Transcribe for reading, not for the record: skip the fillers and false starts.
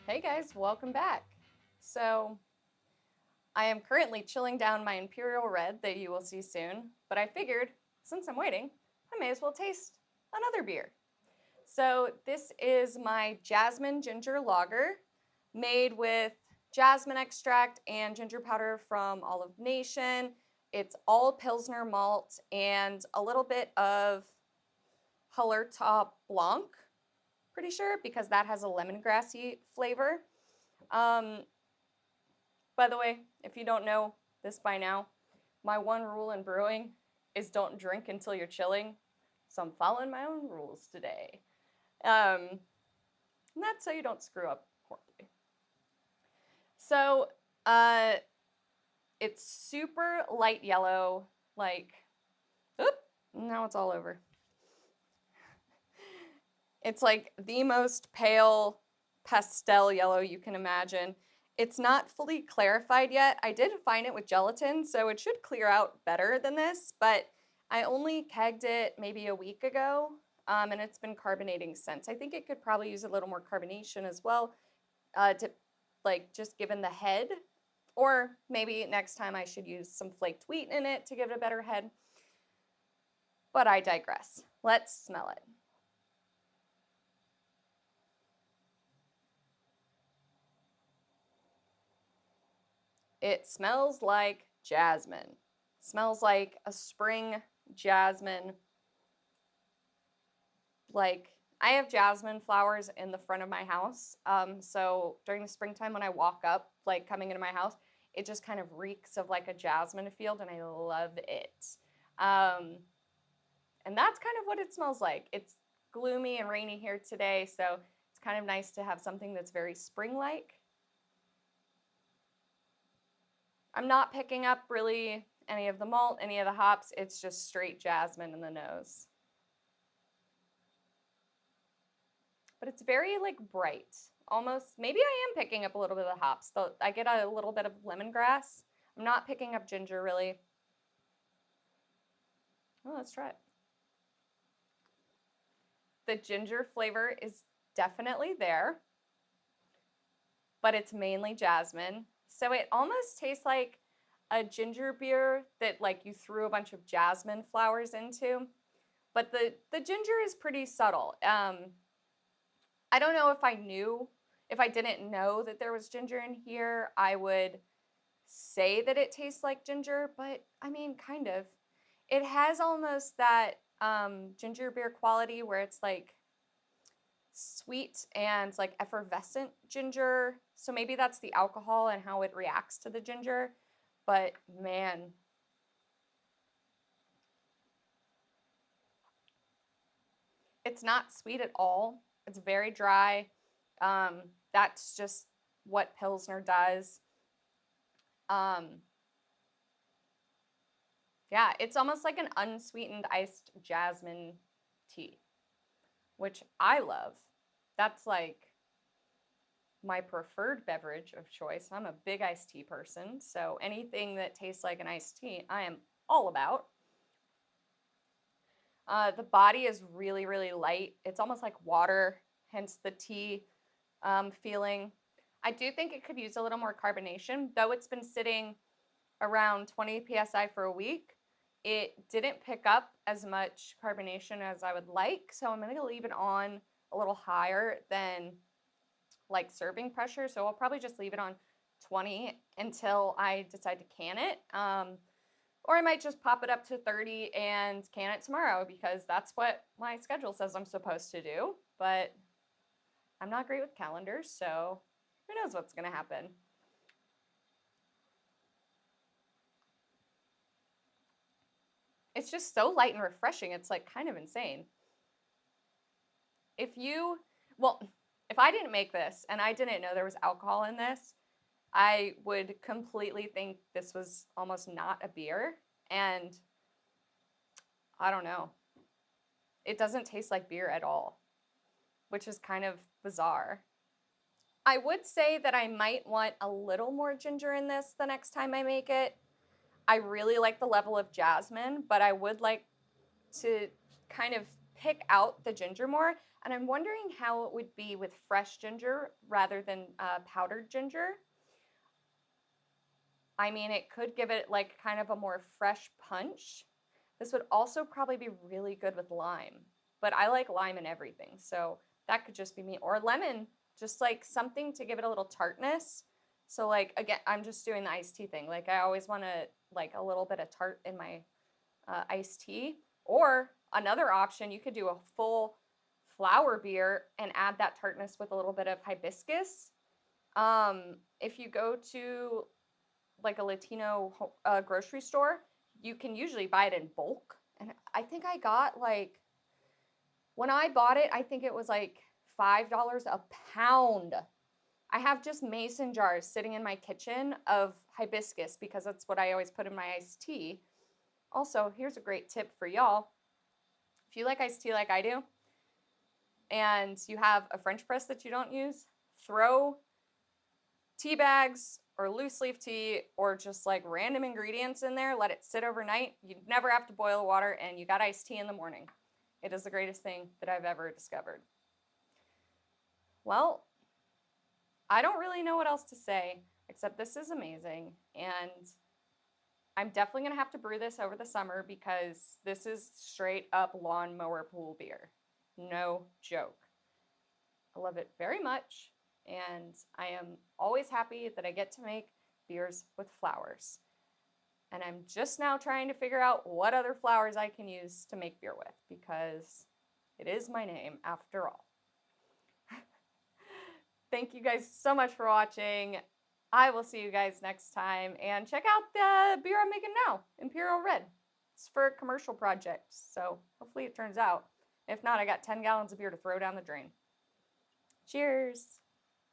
Hey guys, welcome back. So, I am currently chilling down my Imperial Red that you will see soon, but I figured since I'm waiting, I may as well taste another beer. So, this is my Jasmine Ginger Lager made with jasmine extract and ginger powder from Olive Nation. It's all Pilsner malt and a little bit of Hallertau Blanc, pretty sure, because that has a lemongrassy flavor. Um, By the way, if you don't know this by now, my one rule in brewing is don't drink until you're chilling. So I'm following my own rules today. And that's so you don't screw up horribly. So uh, it's super light yellow, like, oop, now it's all over. It's like the most pale pastel yellow you can imagine. It's not fully clarified yet. I did find it with gelatin, so it should clear out better than this, but I only kegged it maybe a week ago, and it's been carbonating since. I think it could probably use a little more carbonation as well, to like just given the head, or maybe next time I should use some flaked wheat in it to give it a better head. But I digress. Let's smell it. It smells like jasmine. It smells like a spring jasmine. Like, I have jasmine flowers in the front of my house. So during the springtime when I walk up, like coming into my house, it just kind of reeks of like a jasmine field, and I love it. Um, and that's kind of what it smells like. It's gloomy and rainy here today, so it's kind of nice to have something that's very spring-like. I'm not picking up really any of the malt, any of the hops. It's just straight jasmine in the nose. But it's very like bright. Almost, maybe I am picking up a little bit of the hops. Though I get a little bit of lemongrass. I'm not picking up ginger really. Oh, let's try it. The ginger flavor is definitely there, but it's mainly jasmine. So it almost tastes like a ginger beer that like you threw a bunch of jasmine flowers into. But the ginger is pretty subtle. I don't know if I didn't know that there was ginger in here, I would say that it tastes like ginger, but I mean, kind of. It has almost that ginger beer quality where it's like sweet and like effervescent ginger. So maybe that's the alcohol and how it reacts to the ginger. But man, it's not sweet at all. It's very dry. Um, that's just what Pilsner does. Um, yeah, it's almost like an unsweetened iced jasmine tea, which I love. That's like my preferred beverage of choice. I'm a big iced tea person, so anything that tastes like an iced tea, I am all about. The body is really, really light. It's almost like water, hence the tea feeling. I do think it could use a little more carbonation, though it's been sitting around 20 psi for a week. It didn't pick up as much carbonation as I would like, so I'm going to leave it on a little higher than like serving pressure. So I'll probably just leave it on 20 until I decide to can it. Or I might just pop it up to 30 and can it tomorrow because that's what my schedule says I'm supposed to do. But I'm not great with calendars, so who knows what's going to happen. It's just so light and refreshing. It's like kind of insane. If you, well, if I didn't make this and I didn't know there was alcohol in this, I would completely think this was almost not a beer. And I don't know. It doesn't taste like beer at all, which is kind of bizarre. I would say that I might want a little more ginger in this the next time I make it. I really like the level of jasmine, but I would like to kind of pick out the ginger more, and I'm wondering how it would be with fresh ginger rather than powdered ginger. I mean, it could give it like kind of a more fresh punch. This would also probably be really good with lime, but I like lime in everything, so that could just be me. Or lemon, just like something to give it a little tartness. So like, again, I'm just doing the iced tea thing. Like I always want to like a little bit of tart in my iced tea. Or another option, you could do a full flower beer and add that tartness with a little bit of hibiscus. If you go to like a Latino grocery store, you can usually buy it in bulk. And I think I got like, when I bought it, I think it was like $5 a pound. I have just mason jars sitting in my kitchen of hibiscus because that's what I always put in my iced tea. Also, here's a great tip for y'all. If you like iced tea like I do, and you have a French press that you don't use, throw tea bags or loose leaf tea or just like random ingredients in there, let it sit overnight. You never have to boil water, and you got iced tea in the morning. It is the greatest thing that I've ever discovered. Well, I don't really know what else to say, except this is amazing, and I'm definitely going to have to brew this over the summer because this is straight up lawnmower pool beer. No joke. I love it very much, and I am always happy that I get to make beers with flowers. And I'm just now trying to figure out what other flowers I can use to make beer with because it is my name after all. Thank you guys so much for watching. I will see you guys next time, and check out the beer I'm making now, Imperial Red. It's for a commercial project, so hopefully it turns out. If not, I got 10 gallons of beer to throw down the drain. Cheers!